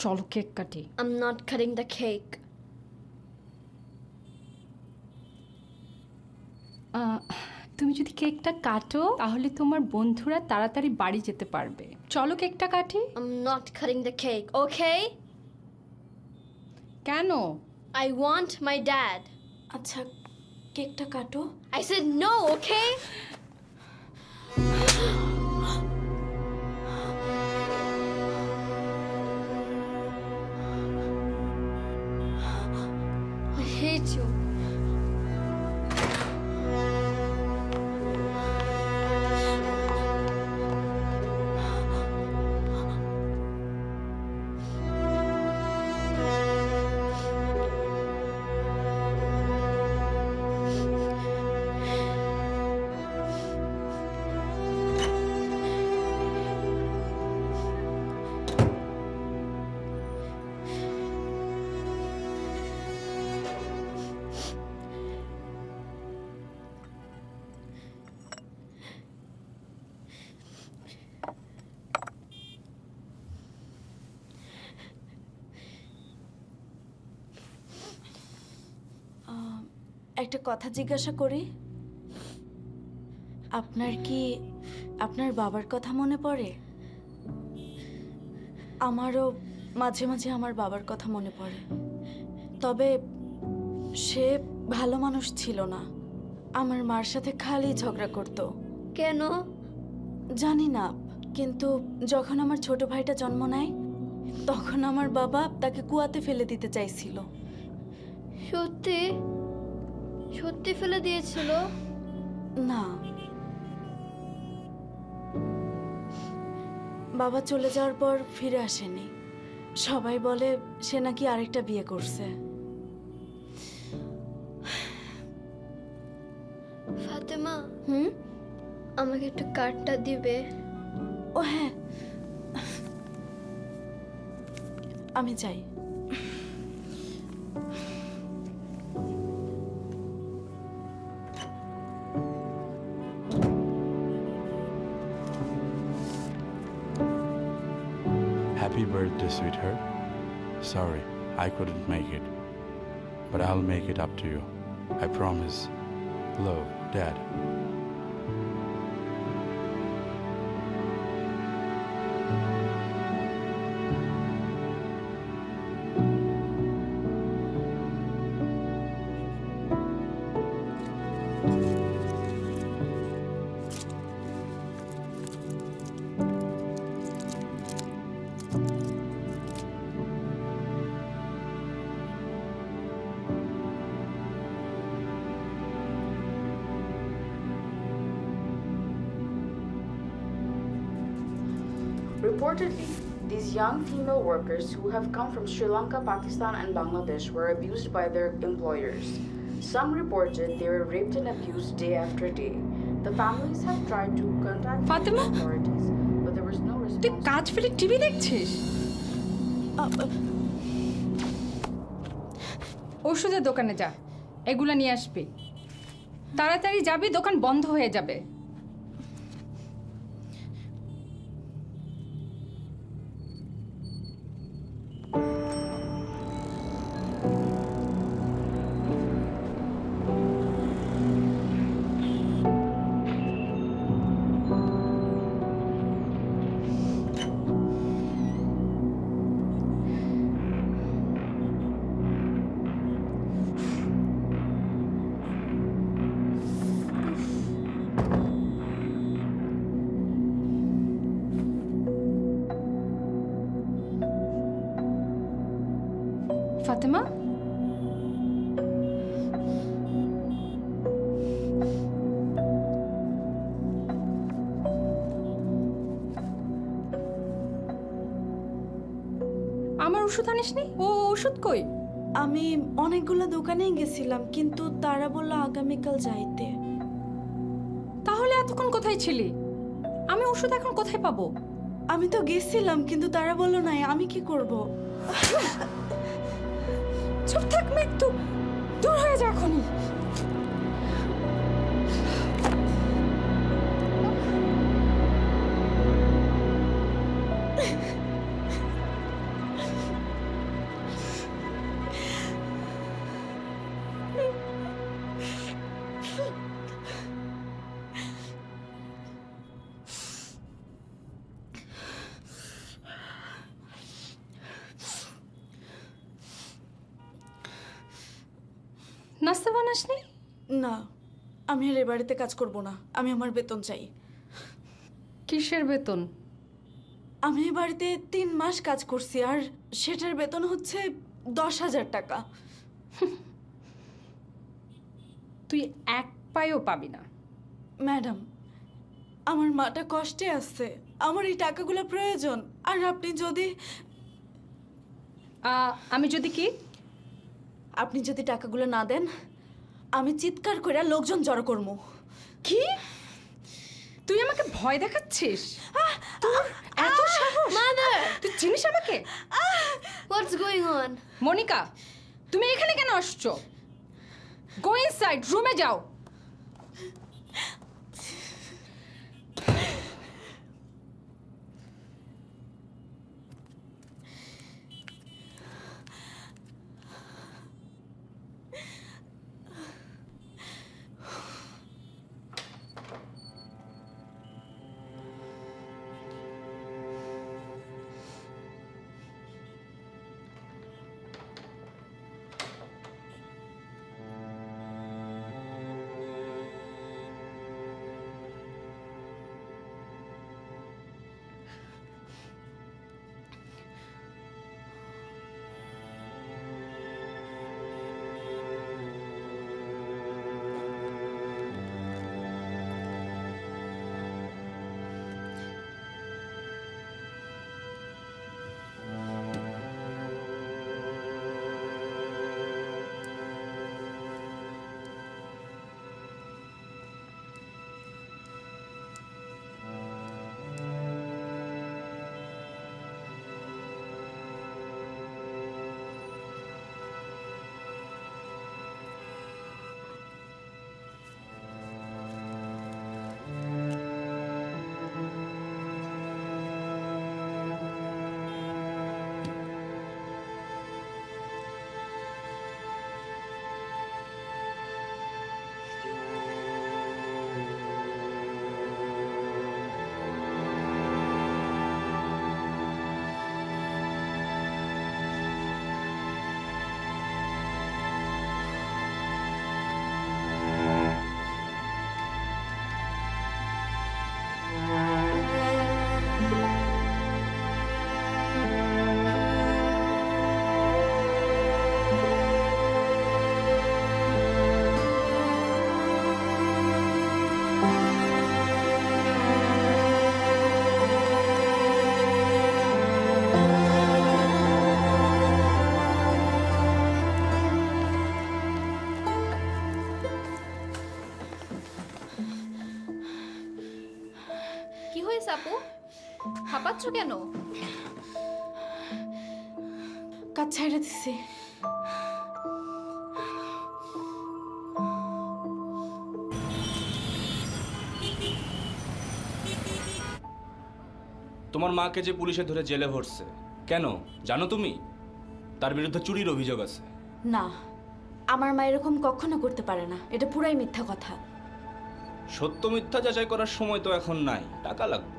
চলো কেক কাটি। I'm not cutting the cake. তুমি যদি কেকটা কাটো তাহলে তোমার বন্ধুরা তাড়াতাড়ি বাড়ি যেতে পারবে। চলো কেকটা কাটি। I'm not cutting the cake, okay? কেন? I want my dad. আচ্ছা কেকটা কাটো। I said no, okay? I hate you. একটা কথা জিজ্ঞাসা করি, আপনার কি আপনার বাবার কথা মনে পড়ে? আমারও মাঝে মাঝে আমার বাবার কথা মনে পড়ে, তবে সে ভালো মানুষ ছিল না। আমার মার সাথে খালি ঝগড়া করত। কেন জানি না, কিন্তু যখন আমার ছোট ভাইটা জন্ম নেয় তখন আমার বাবা তাকে কুয়াতে ফেলে দিতে চাইছিল। সত্যি সত্যি ফেলে দিয়েছিল? না, বাবা চলে যাওয়ার পর ফিরে আসেনি। সবাই বলে সে নাকি আরেকটা বিয়ে করছে। ফাতেমা, আমাকে একটু কার্ডটা দিবে? ও হ্যাঁ, আমি যাই। Happy birthday, sweetheart. Sorry, I couldn't make it. But I'll make it up to you. I promise. Love, Dad. Reportedly, these young female workers who have come from Sri Lanka, Pakistan, and Bangladesh were abused by their employers. Some reported they were raped and abused day after day. The families have tried to contact the authorities, but there was no response. তুই কাজ ফেলে TV দেখছিস? ওষুধের দোকানে যা, এগুলা নিয়ে আসবি। তাড়াতাড়ি যাবি, দোকান বন্ধ হয়ে যাবে। ফাতেমা, আমার ওষুধ আনিসনি? ও ওষুধ কই? আমি অনেকগুলো দোকানেই গেছিলাম, কিন্তু তারা বলল আগামীকাল যাইতে। তাহলে এতক্ষণ কোথায় ছিলি? আমি ওষুধ এখন কোথায় পাবো? আমি তো গেছিলাম, কিন্তু তারা বলল নাই। আমি কি করব? চুপ থাক মৃত্যু, দূর হয়ে যা এখনই। নাস্তা বানাসনি? না, আমি আর এ বাড়িতে কাজ করব না। আমি আমার বেতন চাই। কিসের বেতন? আমি এই বাড়িতে 3 মাস কাজ করছি, আর সেটার বেতন হচ্ছে 10,000 টাকা। তুই এক পাইও পাবি না। ম্যাডাম, আমার মাটা কষ্টে আছে, আমার এই টাকাগুলো প্রয়োজন। আর আপনি যদি কি আপনি যদি টাকাগুলো না দেন, আমি চিৎকার করে লোকজন জড়ো করবো। কি? তুই আমাকে ভয় দেখাচ্ছিস? তোর এত সাহস? মাদার, তুই চিনিস আমাকে? What's going on? মনিকা, তুমি এখানে কেন আসছো? গো ইনসাইড, রুমে যাও। আপু, হাঁপাচ্ছ কেন? কাজ ছাইড়া দিছি। তোমার মাকে যে পুলিশে ধরে জেলে ভরছে কেন জানো তুমি? তার বিরুদ্ধে চুরির অভিযোগ আছে। না, আমার মা এরকম কখনো করতে পারে না। এটা পুরাই মিথ্যা কথা। সত্য মিথ্যা যাচাই করার সময় তো এখন নাই, টাকা লাগবে।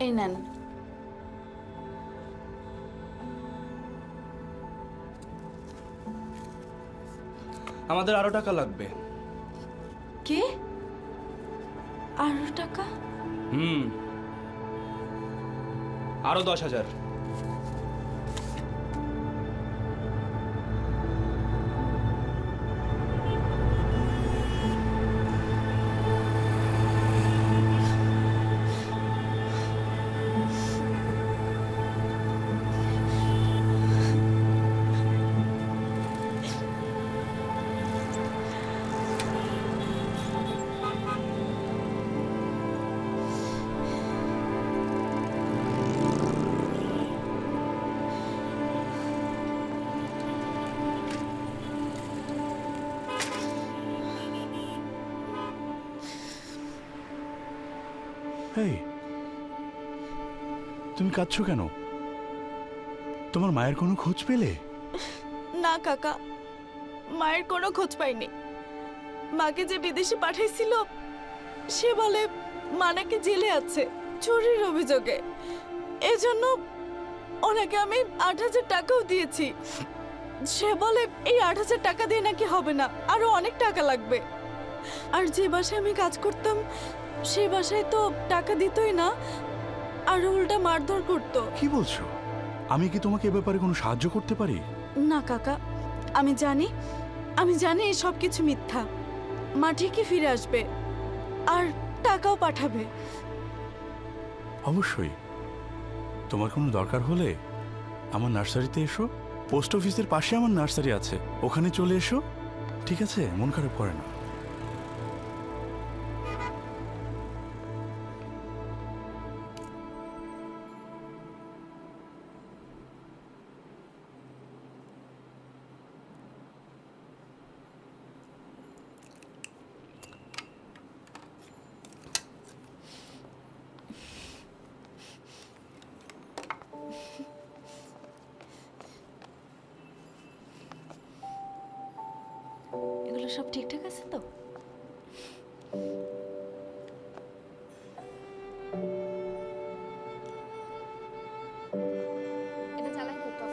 এই নেন। আমাদের আরো টাকা লাগবে। কি? আরো টাকা? আরো 10,000। এই, তুমি কাঁদছো কেন? তোমার মায়ের কোনো খোঁজ পেলে? না কাকা, মায়ের কোনো খোঁজ পাইনি। মাকে যে বিদেশে পাঠাইছিল সে বলে মা নাকি জেলে আছে চুরির অভিযোগে। এজন্য ওনাকে আমি 8,000 টাকাও দিয়েছি। সে বলে এই 8,000 টাকা দিয়ে নাকি হবে না, আরো অনেক টাকা লাগবে। আর যে বাসায় আমি কাজ করতাম সেই বাসায় তো টাকা দিতই না, আর উল্টা মারধর করতো। কি বলছো? আমি কি তোমাকে এ ব্যাপারে কোনো সাহায্য করতে পারি? না কাকা, আমি জানি এই সব কিছু মিথ্যা। মা ঠিকই ফিরে আসবে আর টাকাও পাঠাবে। অবশ্যই। তোমার কোনো দরকার হলে আমার নার্সারিতে এসো। পোস্ট অফিসের পাশে আমার নার্সারি আছে, ওখানে চলে এসো। ঠিক আছে? মন খারাপ করে না। এগুলো সব ঠিকঠাক আছে তো? এটা চালাই দাও তো।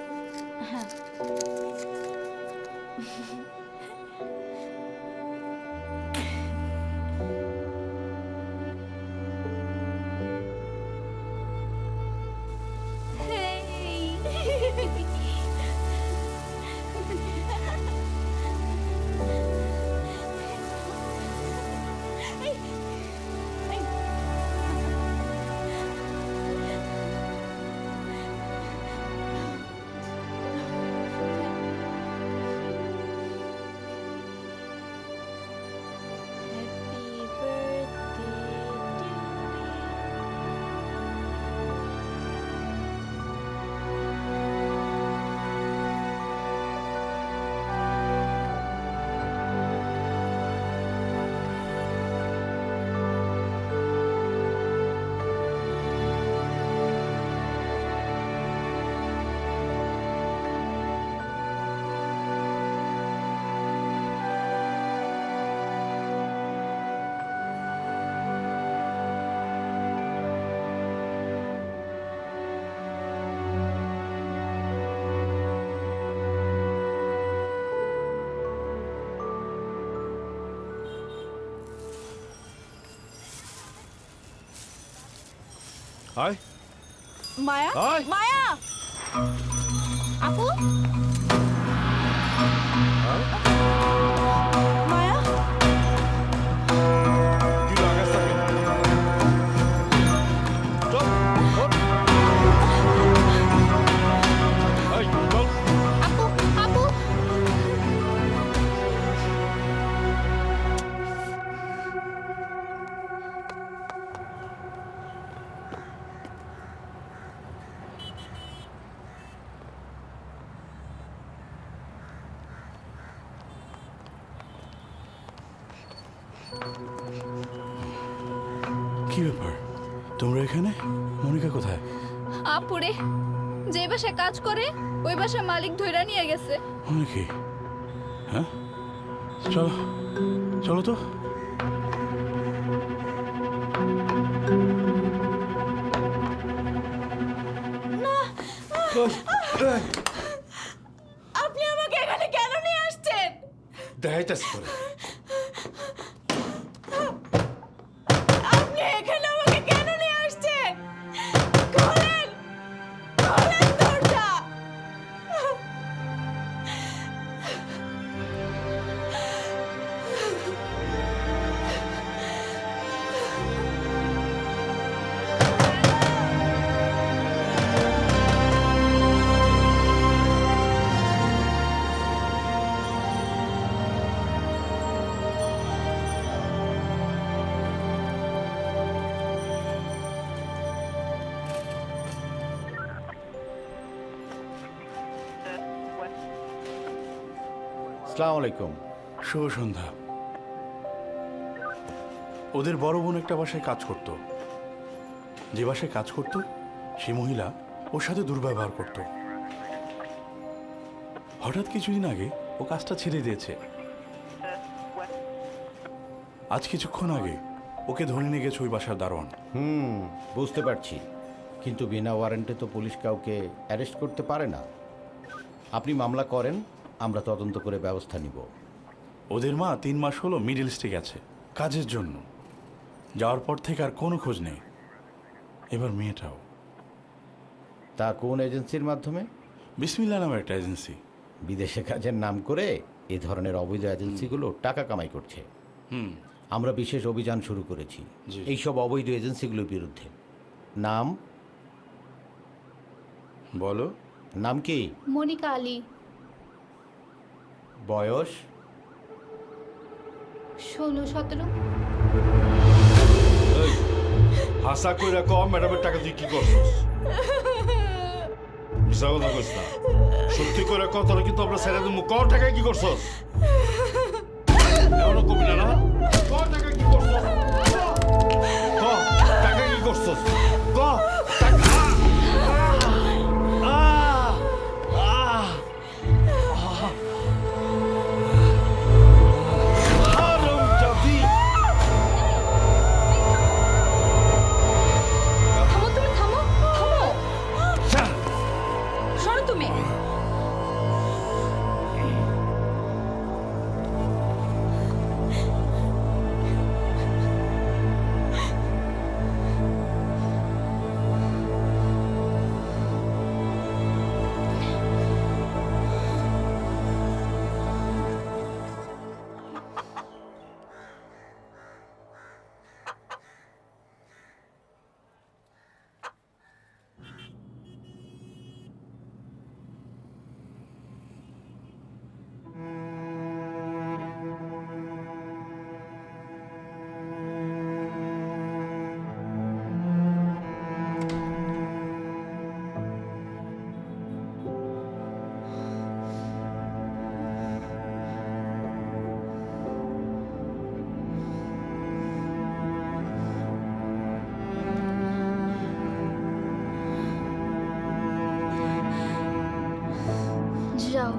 হ্যাঁ। হাই মায়া, হাই মায়া, আপু, মায়া, আপু, কি ব্যাপার? তোমরা এখানে? মনিকা কোথায়? আপুরে যে বাসায় কাজ করে ওই বাসার মালিক ধইরা নিয়ে গেছে। কি? হ্যাঁ, চলো চলো তো। আপনি আমাকে এখানে কেন নিয়ে আসছেন? দেখাইতেছি তোরে। আপনি এখানে আমাকে কেন নিয়ে আসছেন? খোলেন, খোলেন দরজা। আসসালামু আলাইকুম। শুভ সন্ধ্যা। ওদের বড় বোন একটা বাসায় কাজ করত। যে বাসায় কাজ করত সে মহিলা ওর সাথে দুর্ব্যবহার করত। হঠাৎ কিছুদিন আগে ও কাজটা ছেড়ে দিয়েছে। আজ কিছুক্ষণ আগে ওকে ধরে নিয়ে গেছে ওই বাসার দারোয়ান। বুঝতে পারছি, কিন্তু বিনা ওয়ারেন্টে তো পুলিশ কাউকে অ্যারেস্ট করতে পারে না। আপনি মামলা করেন, আমরা তদন্ত করে ব্যবস্থা নিব। ওদের মা 3 মাস হলো মিডল ইস্টে গেছে কাজের জন্য। যাওয়ার পর থেকে আর কোনো খোঁজ নেই। এবার মেয়েটাও। তা কোন এজেন্সির মাধ্যমে? বিসমিল্লাহ নামের একটা এজেন্সি। বিদেশে কাজের নাম করে এই ধরনের অবৈধ এজেন্সিগুলো টাকা কামাই করছে। আমরা বিশেষ অভিযান শুরু করেছি এইসব অবৈধ এজেন্সিগুলোর বিরুদ্ধে। নাম বলো। নাম কি? মনিকা আলী। বয়স? 16-17। হাসা কইরা কম ম্যাডামের টাকা তুই কি করছিস? মিছা কথা কইস না, সত্যি করে কত কিন্তু আমরা ছেড়ে দেবো। ক টাকায় কি করছস? এমন কবি না না, ক টাকা কি করছস? ক টাকা কি করছস? ক টাকা। যাও।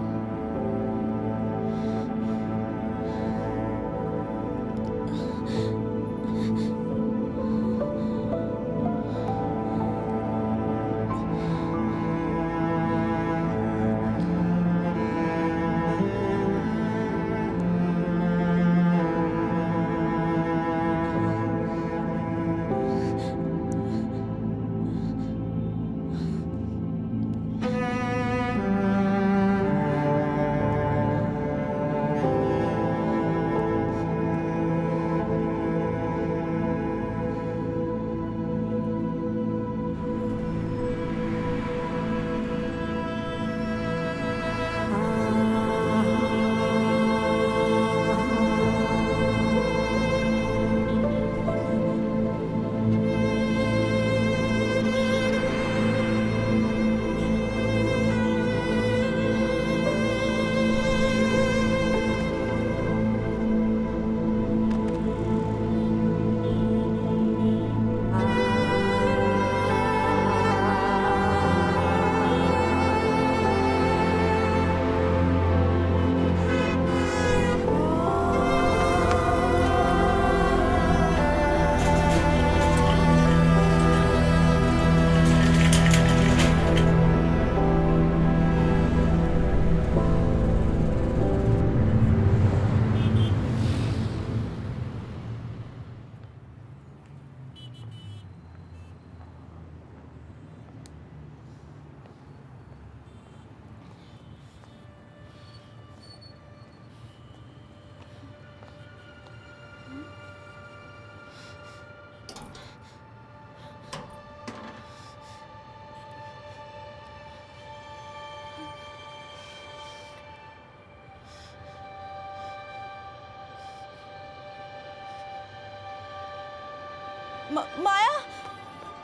মায়া,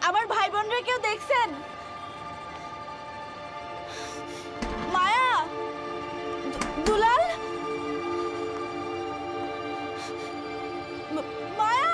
আমার ভাই বোনরা কেউ দেখছেন? মায়া, দুলাল, মায়া।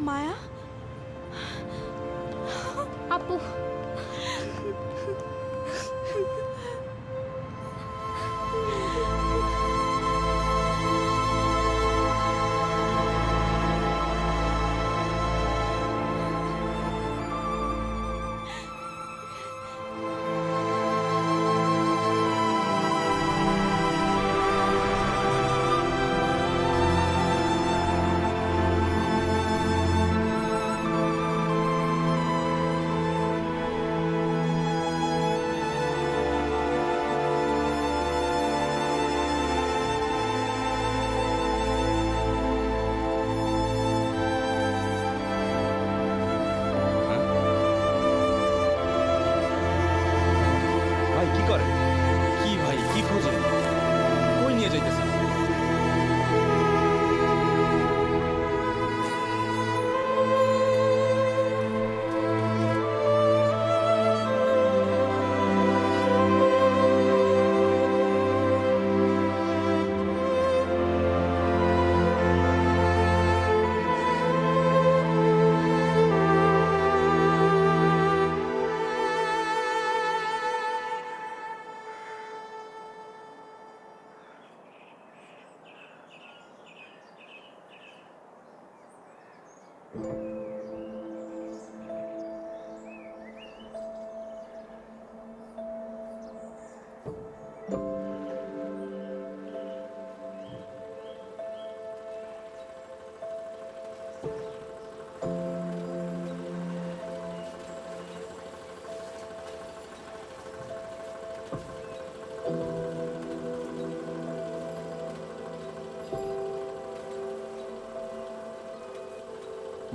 মায়া, আপু ভাই কি করেন? কি ভাই কি খোঁজেন? কই নিয়ে যাইতেছেন?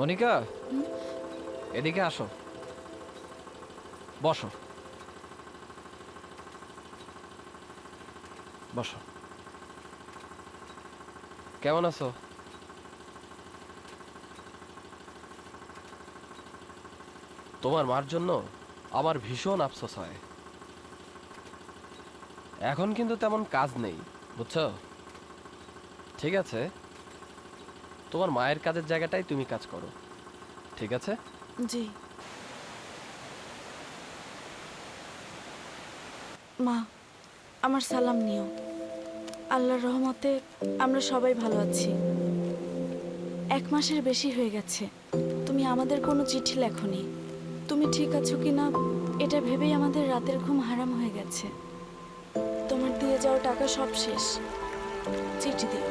মনিকা, এদিকে আসো, বসো বসো। কেমন আছো? তোমার মার জন্য আমার ভীষণ আফসোস হয়। এখন কিন্তু তেমন কাজ নেই, বুঝছো? ঠিক আছে, তোমার মায়ের কাজের জায়গাটাই তুমি কাজ করো, ঠিক আছে? জি মা, আমার সালাম নিও। আল্লাহর রহমতে আমরা সবাই ভালো আছি। 1 মাসের বেশি হয়ে গেছে তুমি আমাদের কোনো চিঠি লেখনি। তুমি ঠিক আছো কিনা এটা ভেবেই আমাদের রাতের ঘুম হারাম হয়ে গেছে। তোমার দিয়ে যাওয়া টাকা সব শেষ। চিঠি দিও।